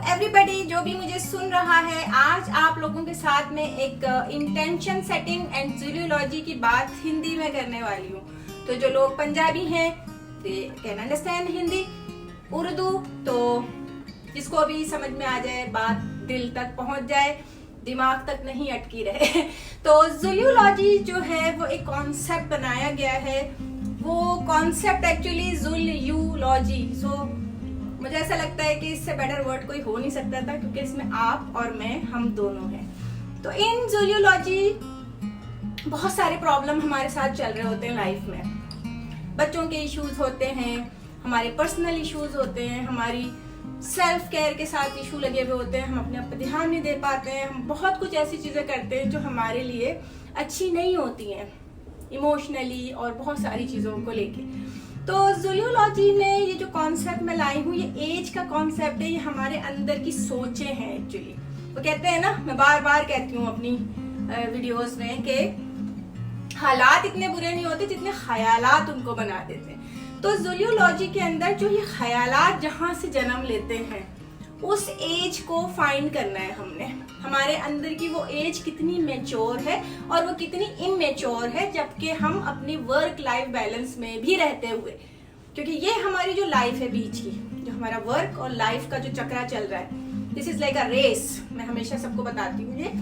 Everybody जो भी मुझे सुन रहा है, आज आप लोगों के साथ में एक इंटेंशन सेटिंग एंड जूलियोलॉजी की बात हिंदी में करने वाली हूँ। तो जो लोग पंजाबी हैं they can understand Hindi, Urdu तो जिसको भी समझ में आ जाए, बात दिल तक पहुंच जाए, दिमाग तक नहीं अटकी रहे। तो जूलियोलॉजी जो है वो एक कॉन्सेप्ट बनाया गया है। वो कॉन्सेप्ट एक्चुअली जूलियोलॉजी, सो मुझे ऐसा लगता है कि इससे बेटर वर्ड कोई हो नहीं सकता था, क्योंकि इसमें आप और मैं, हम दोनों हैं। तो इन जूलियोलॉजी बहुत सारे प्रॉब्लम हमारे साथ चल रहे होते हैं लाइफ में। बच्चों के इश्यूज होते हैं, हमारे पर्सनल इश्यूज होते हैं, हमारी सेल्फ केयर के साथ इशू लगे हुए होते हैं, हम अपने आप पे ध्यान नहीं दे पाते हैं, हम बहुत कुछ ऐसी चीजें करते हैं जो हमारे लिए अच्छी नहीं होती हैं इमोशनली और बहुत सारी चीजों को लेके। तो जूलियोलॉजी में ये जो कॉन्सेप्ट मैं लाई हूँ, ये एज का कॉन्सेप्ट है, ये हमारे अंदर की सोचें हैं एक्चुअली। वो कहते हैं ना, मैं बार बार कहती हूँ अपनी वीडियोस में कि हालात इतने बुरे नहीं होते जितने ख्यालात उनको बना देते हैं। तो जूलियोलॉजी के अंदर जो ये ख्यालात जहाँ से जन्म लेते हैं, उस एज को फाइंड करना है हमने। हमारे अंदर की वो एज कितनी मैच्योर है और वो कितनी इमेच्योर है, जबकि हम अपनी वर्क लाइफ बैलेंस में भी रहते हुए, क्योंकि ये हमारी जो लाइफ है बीच की, जो हमारा वर्क और लाइफ का जो चक्रा चल रहा है, this is like a race. मैं हमेशा सबको बताती हूँ ये।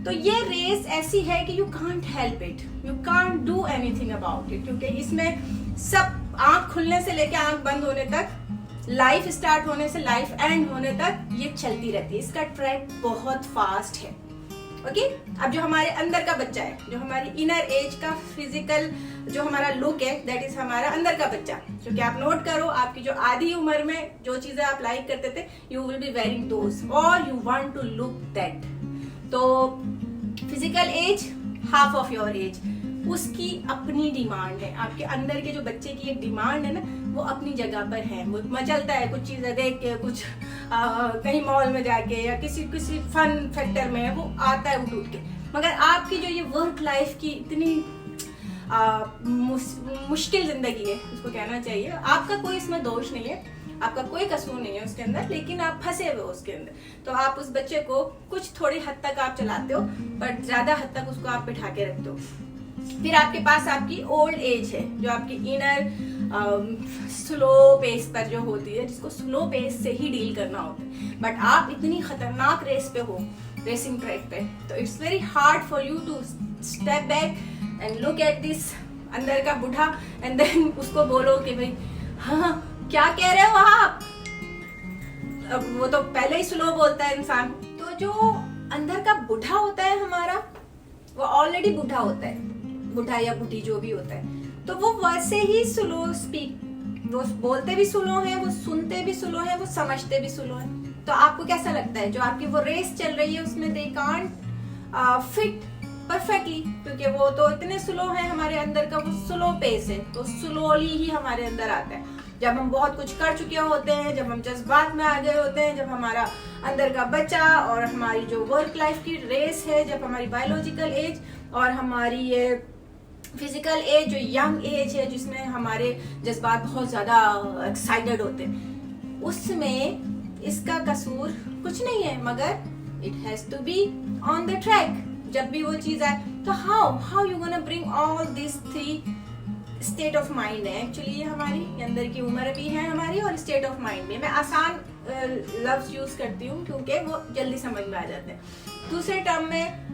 तो ये रेस ऐसी है कि you can't help it, you can't do anything about it, क्योंकि इसमें सब आंख खुलने से लेकर आंख बंद होने तक, लाइफ स्टार्ट होने से लाइफ एंड होने तक ये चलती रहती है। इसका ट्रैक बहुत फास्ट है। ओके, अब जो हमारे अंदर का बच्चा है, जो हमारी इनर एज का फिजिकल जो हमारा लुक है, दैट इज हमारा अंदर का बच्चा। क्योंकि आप नोट करो, आपकी जो आधी उम्र में जो चीजें आप लाइक करते थे, you will be wearing those और you want to look that. तो physical age half of your age, उसकी अपनी डिमांड है। आपके अंदर के जो बच्चे की एक डिमांड है ना, वो अपनी जगह पर है। वो मचलता है कुछ चीजें देख के, कुछ कहीं मॉल में जाके या किसी फन फैक्टर में वो आता है उठ के। मगर आपकी जो ये वर्क लाइफ की इतनी मुश्किल जिंदगी है, उसको कहना चाहिए, आपका कोई इसमें दोष नहीं है, आपका कोई कसूर नहीं है उसके अंदर, लेकिन आप फंसे हुए हो उसके अंदर। तो आप उस बच्चे को कुछ थोड़ी हद तक आप चलाते हो, बट ज्यादा हद तक उसको आप बिठा के रखते हो। फिर आपके पास आपकी ओल्ड एज है, जो आपकी इनर स्लो पेस पर जो होती है, जिसको स्लो पेस से ही डील करना होता है। बट आप इतनी खतरनाक रेस पे हो, रेसिंग ट्रैक पे, तो it's very hard for you to step back and look at this अंदर का बूढ़ा एंड देन उसको बोलो कि भाई हाँ क्या कह रहे हो आप। अब वो तो पहले ही स्लो बोलता है इंसान। तो जो अंदर का बूढ़ा होता है हमारा, वो ऑलरेडी बूढ़ा होता है, बूढ़ा या बूढ़ी जो भी होता है, तो वो वैसे ही स्लो स्पीक, वो बोलते भी स्लो है, वो सुनते भी स्लो है, वो समझते भी स्लो है। तो आपको कैसा लगता है, जो आपकी वो रेस चल रही है उसमें दे कांट फिट परफेक्टली, क्योंकि वो तो इतने स्लो है, हमारे अंदर का वो स्लो पेस है, तो स्लोली ही हमारे अंदर आता है। जब हम बहुत कुछ कर चुके होते हैं, जब हम जज्बात में आ गए होते हैं, जब हमारा अंदर का बच्चा और हमारी जो वर्क लाइफ की रेस है, जब हमारी बायोलॉजिकल एज और हमारी ये फिजिकल एज जो यंग एज है, जिसमें हमारे जज्बात बहुत ज्यादा एक्साइटेड होते हैं, उसमें इसका कसूर कुछ नहीं है, मगर it has to be on the track. जब भी वो चीज आए, तो how you gonna bring all this three state of mind है एक्चुअली। ये हमारी अंदर की उम्र भी है हमारी, और स्टेट ऑफ माइंड भी। मैं आसान लफ्ज यूज करती हूँ क्योंकि वो जल्दी समझ में आ जाते हैं। दूसरे टर्म में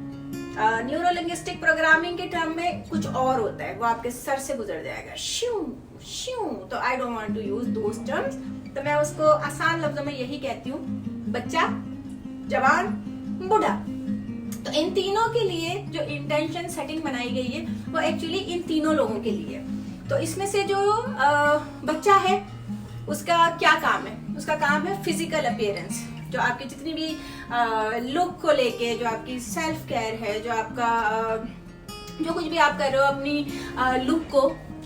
न्यूरोलिंग्विस्टिक प्रोग्रामिंग के टर्म में कुछ और होता है, वो आपके सर से गुजर जाएगा, श्यू श्यू। तो I don't want to use those terms, तो मैं उसको आसान लफ्जों में यही कहती हूँ, बच्चा, जवान, बूढ़ा। तो इन तीनों के लिए जो इंटेंशन सेटिंग बनाई गई है, वो एक्चुअली इन तीनों लोगों के लिए। तो इसमें से जो बच्चा है, उसका क्या काम है? उसका काम है फिजिकल अपीयरेंस, जो आपकी जितनी भी लुक को लेके, जो आपकी सेल्फ केयर है, जो आपका जो कुछ भी आप कर रहे हो अपनी लुक को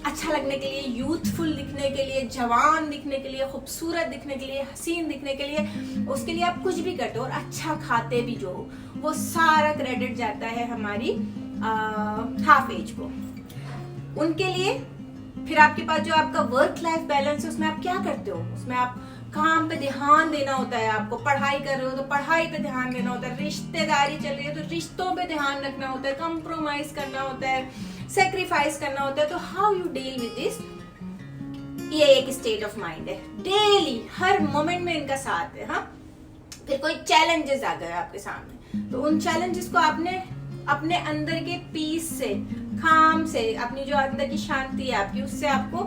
अच्छा लगने के लिए, यूथफुल दिखने के लिए, जवान दिखने के लिए, खूबसूरत दिखने के लिए, हसीन दिखने के लिए, उसके लिए आप कुछ भी करते हो और अच्छा खाते भी जो हो, वो सारा क्रेडिट जाता है हमारी हाफ एज को, उनके लिए। फिर आपके पास जो आपका वर्क लाइफ बैलेंस है, उसमें आप क्या करते हो? उसमें आप काम पे ध्यान देना होता है आपको, पढ़ाई कर रहे हो तो पढ़ाई पे ध्यान देना होता है, रिश्तेदारी चल रही है तो रिश्तों पे ध्यान रखना होता है, कंप्रोमाइज करना होता है, सेक्रीफाइस करना होता है। तो how you deal with this, ये एक स्टेट ऑफ माइंड है। डेली हर मोमेंट में इनका साथ है। हाँ, फिर कोई चैलेंजेस आ गए आपके सामने, तो उन चैलेंजेस को आपने अपने अंदर के पीस से, काम से, अपनी जो अंदर की शांति है आपकी, उससे आपको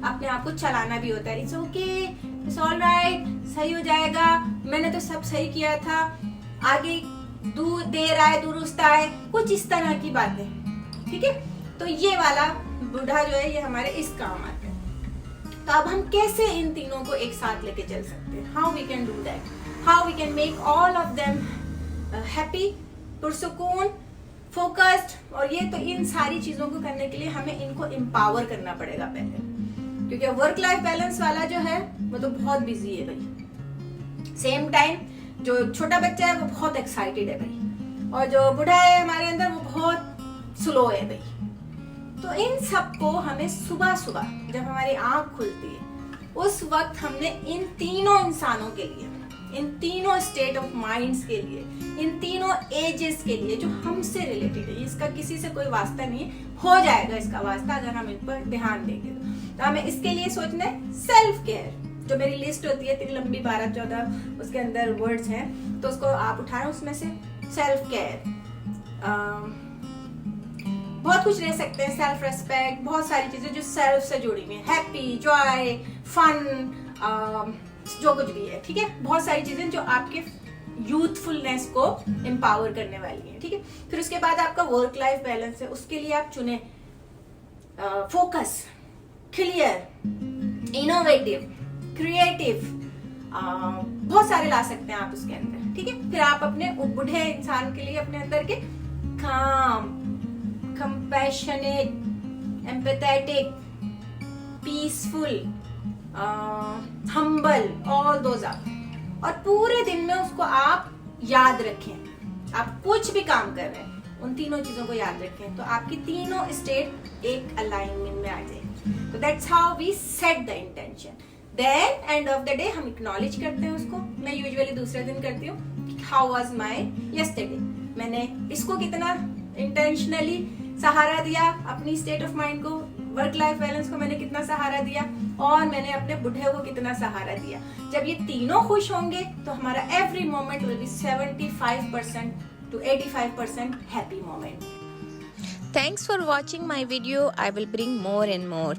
अपने आप को चलाना भी होता है। It's okay, it's all right, सही हो जाएगा, मैंने तो सब सही किया था, आगे दूर देर आए दुरुस्त आए, कुछ इस तरह की बातें। ठीक है, तो ये वाला बूढ़ा जो है ये हमारे इस काम आता है। तो अब हम कैसे इन तीनों को एक साथ लेके चल सकते हैं? How we can do that, how we can make all of them happy, पुरसुकून, फोकस्ड। और ये तो इन सारी चीजों को करने के लिए हमें इनको एम्पावर करना पड़ेगा पहले, क्योंकि वर्क लाइफ बैलेंस वाला जो है वो तो बहुत बिजी है भाई। सेम टाइम जो छोटा बच्चा है वो बहुत एक्साइटेड है भाई, और जो बूढ़ा है हमारे अंदर वो बहुत स्लो है भाई। तो इन सबको हमें सुबह सुबह जब हमारी आंख खुलती है उस वक्त हमने इन तीनों इंसानों के लिए, इन तीनों स्टेट ऑफ माइंड्स के लिए, इन तीनों एजेस के लिए जो हमसे रिलेटेड है, इसका किसी से कोई वास्ता नहीं है, हो जाएगा इसका वास्ता अगर हम इन पर ध्यान देंगे। तो हमें इसके लिए सोचना है सेल्फ केयर। जो मेरी लिस्ट होती है इतनी लंबी 12-14 उसके अंदर वर्ड्स हैं, तो उसको आप उठाएं, उसमें से सेल्फ केयर, बहुत कुछ रह सकते हैं, सेल्फ रेस्पेक्ट, बहुत सारी चीजें जो सेल्फ से जुड़ी हुई हैं, हैप्पी, जॉय, फन, जो कुछ भी है। ठीक है, बहुत सारी चीजें जो आपके यूथफुलनेस को एम्पावर करने वाली है। ठीक है, फिर उसके बाद आपका वर्क लाइफ बैलेंस है, उसके लिए आप चुने फोकस, क्लियर, इनोवेटिव, क्रिएटिव, बहुत सारे ला सकते हैं आप उसके अंदर। ठीक है, फिर आप अपने बूढ़े इंसान के लिए अपने अंदर के काम, compassionate, empathetic, peaceful, humble, all those आप, और पूरे दिन में उसको आप याद रखें। आप कुछ भी काम कर रहे हैं उन तीनों चीजों को याद रखें, तो आपकी तीनों स्टेट एक अलाइनमेंट में आ जाएगी। तो that's how we set the intention. Then end of the day हम एक्नॉलेज करते हैं उसको। मैं यूजुअली दूसरे दिन करती हूँ, हाउ वाज माय यस्टरडे, मैंने इसको कितना इंटेंशनली सहारा दिया, अपनी स्टेट ऑफ माइंड को, वर्क लाइफ बैलेंस को मैंने कितना सहारा दिया, और मैंने अपने बुढ़े को कितना सहारा दिया। जब ये तीनों खुश होंगे तो हमारा every moment will be 75% to 85% happy moment. Thanks for watching my video. I will bring more and more.